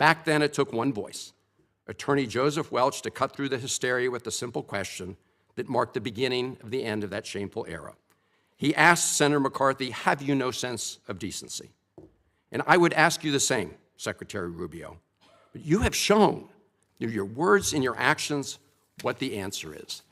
Back then, it took one voice, Attorney Joseph Welch, to cut through the hysteria with the simple question that marked the beginning of the end of that shameful era. He asked Senator McCarthy, have you no sense of decency? And I would ask you the same, Secretary Rubio. But you have shown through your words and your actions what the answer is.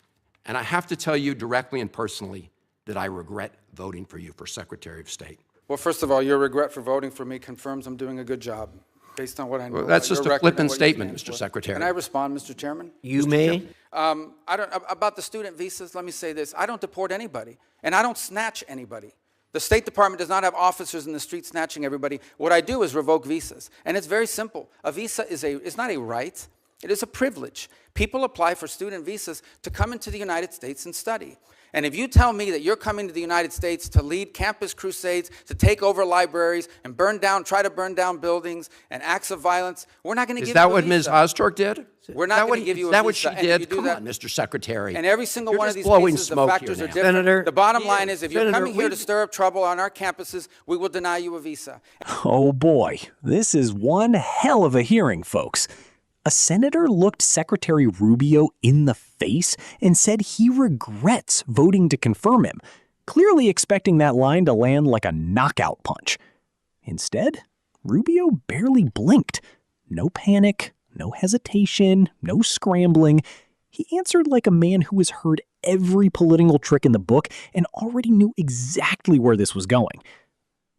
And I have to tell you directly and personally that I regret voting for you for Secretary of State. Well, first of all, your regret for voting for me confirms I'm doing a good job, based on what I know. Well, that's just a flippant statement, Mr. for. Secretary. Can I respond, Mr. Chairman? You may. About the student visas, let me say this. I don't deport anybody, and I don't snatch anybody. The State Department does not have officers in the street snatching everybody. What I do is revoke visas, and it's very simple. A visa is not a right. It is a privilege. People apply for student visas to come into the United States and study. And if you tell me that you're coming to the United States to lead campus crusades, to take over libraries and try to burn down buildings and acts of violence, we're not going to give you a visa. Is that what Ms. Ozturk did? We're not going to give you a visa. Is that what she did? Come that, on, Mr. Secretary. And every single one of these blowing cases, the smoke factors here are now. different. Senator, the bottom line is, if you're Senator, coming here to stir up trouble on our campuses, we will deny you a visa. Oh boy, this is one hell of a hearing, folks. A senator looked Secretary Rubio in the face and said he regrets voting to confirm him, clearly expecting that line to land like a knockout punch. Instead, Rubio barely blinked. No panic, no hesitation, no scrambling. He answered like a man who has heard every political trick in the book and already knew exactly where this was going.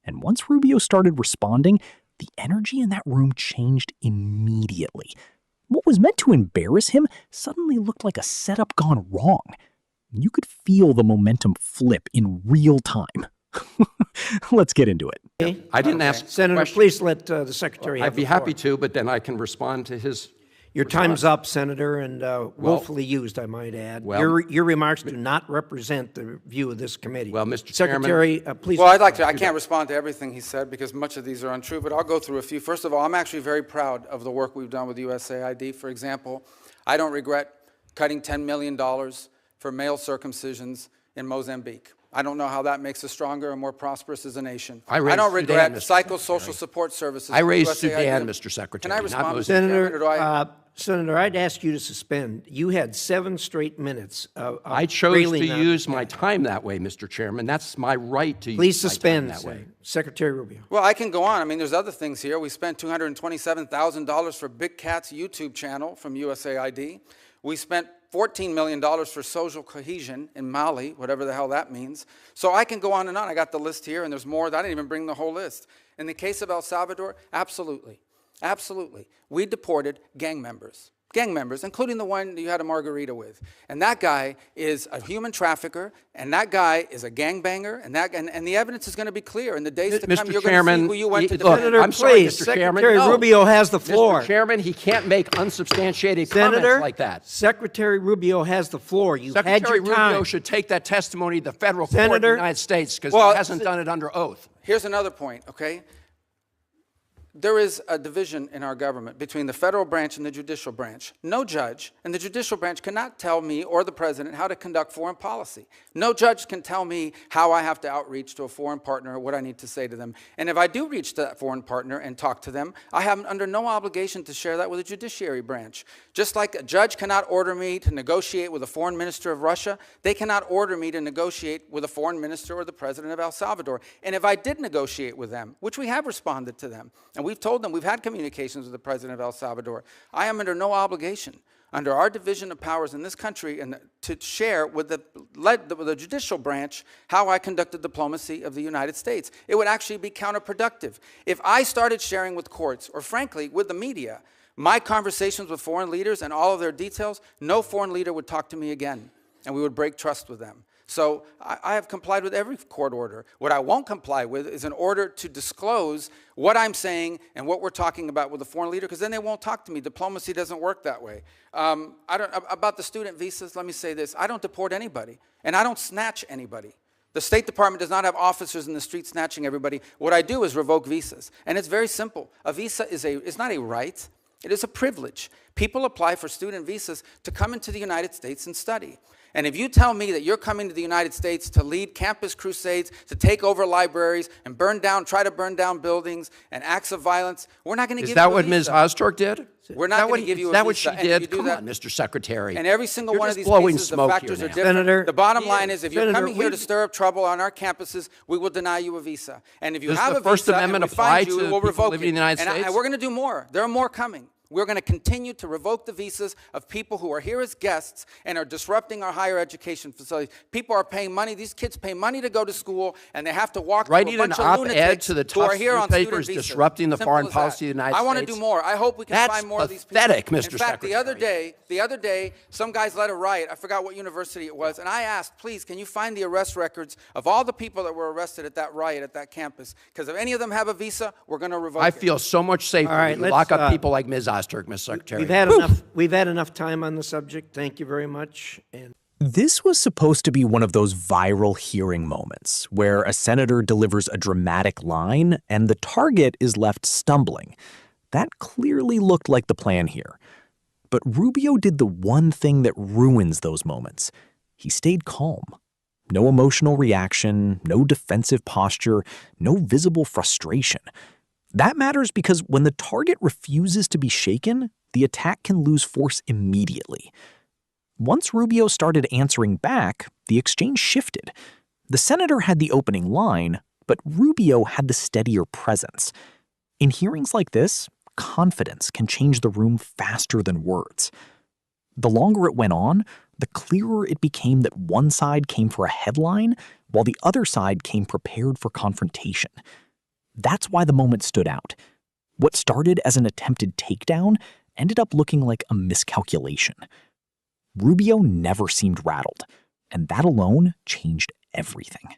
And once Rubio started responding, the energy in that room changed immediately. What was meant to embarrass him suddenly looked like a setup gone wrong. You could feel the momentum flip in real time. Let's get into it. I didn't ask Senator, questions. please let the Secretary have I'd be the floor. happy to, but then I can respond to his Your time's up, Senator, and willfully used, I might add. Your remarks do not represent the view of this committee. Well, Mr. Secretary, please. Well, I'd like to. I can't respond to everything he said because much of these are untrue, but I'll go through a few. First of all, I'm actually very proud of the work we've done with USAID. For example, I don't regret cutting $10 million for male circumcisions in Mozambique. I don't know how that makes us stronger and more prosperous as a nation. I don't regret psychosocial support services. I raised USAID. Sudan, Mr. Secretary. Can I respond, Mr. Senator, Chairman, or do Senator, I'd ask you to suspend. You had 7 straight minutes of I chose to railing use my time that way, Mr. Chairman. That's my right to Please use my suspend time that way. Secretary Rubio. Well, I can go on. I mean, there's other things here. We spent $227,000 for Big Cat's YouTube channel from USAID. We spent $14 million for social cohesion in Mali, whatever the hell that means. So I can go on and on. I got the list here, and there's more. I didn't even bring the whole list. In the case of El Salvador, absolutely. Absolutely. We deported gang members, including the one you had a margarita with. And that guy is a human trafficker, and that guy is a gangbanger, and the evidence is going to be clear. In the days to come, you're going to see who you went to defend. Senator, I'm sorry, please, Mr. Chairman. Secretary No. Rubio has the floor. Mr. Chairman, he can't make unsubstantiated Senator, comments like that. Secretary Rubio has the floor. You had Secretary your time. Rubio should take that testimony to the federal court in the Senator, United States because well, he hasn't done it under oath. Here's another point, okay? There is a division in our government between the federal branch and the judicial branch. No judge in the judicial branch cannot tell me or the president how to conduct foreign policy. No judge can tell me how I have to outreach to a foreign partner or what I need to say to them. And if I do reach to that foreign partner and talk to them, I am under no obligation to share that with the judiciary branch. Just like a judge cannot order me to negotiate with a foreign minister of Russia, they cannot order me to negotiate with a foreign minister or the president of El Salvador. And if I did negotiate with them, which we have responded to them, and we've told them we've had communications with the president of El Salvador, I am under no obligation under our division of powers in this country and to share with the judicial branch how I conducted diplomacy of the United States. It would actually be counterproductive. If I started sharing with courts, or frankly, with the media, my conversations with foreign leaders and all of their details, no foreign leader would talk to me again, and we would break trust with them. So I have complied with every court order. What I won't comply with is an order to disclose what I'm saying and what we're talking about with a foreign leader, because then they won't talk to me. Diplomacy doesn't work that way. About the student visas, let me say this. I don't deport anybody, and I don't snatch anybody. The State Department does not have officers in the street snatching everybody. What I do is revoke visas, and it's very simple. A visa is not a right. It is a privilege. People apply for student visas to come into the United States and study. And if you tell me that you're coming to the United States to lead campus crusades, to take over libraries and try to burn down buildings and acts of violence, we're not going to give you a visa. Is that what Ms. Ozturk did? We're not going to give you a visa. Is that what she And if you did? do Come that- on, Mr. Secretary. And every single You're one of just these blowing cases, the smoke factors here are now. different. Senator- The bottom line is, if you're Senator, coming here to we- stir up trouble on our campuses, we will deny you a visa. And if you Does have the a First visa Amendment and we apply find you, to we'll people revoke living it. in the United States? And we're going to do more. There are more coming. We're going to continue to revoke the visas of people who are here as guests and are disrupting our higher education facilities. People are paying money. These kids pay money to go to school, and they have to walk through Writing a bunch an of op-ed lunatics to the who are Tufts here on student newspapers visas. disrupting the Simple foreign as policy of the that. United I want to States. do more. I hope we can That's find more of these people. pathetic, Mr. In fact, the other Secretary. day, some guys led a riot. I forgot what university it was, and I asked, please, can you find the arrest records of all the people that were arrested at that riot at that campus? Because if any of them have a visa, we're going to revoke I it. feel so much safer All right, when you let's, lock up people like Ms. Ozturk, Mr. Secretary. We've had enough time on the subject. Thank you very much. And This was supposed to be one of those viral hearing moments where a senator delivers a dramatic line and the target is left stumbling. That clearly looked like the plan here. But Rubio did the one thing that ruins those moments. He stayed calm. No emotional reaction, no defensive posture, no visible frustration. That matters because when the target refuses to be shaken, the attack can lose force immediately. Once Rubio started answering back, the exchange shifted. The senator had the opening line, but Rubio had the steadier presence. In hearings like this, confidence can change the room faster than words. The longer it went on, the clearer it became that one side came for a headline, while the other side came prepared for confrontation. That's why the moment stood out. What started as an attempted takedown ended up looking like a miscalculation. Rubio never seemed rattled, and that alone changed everything.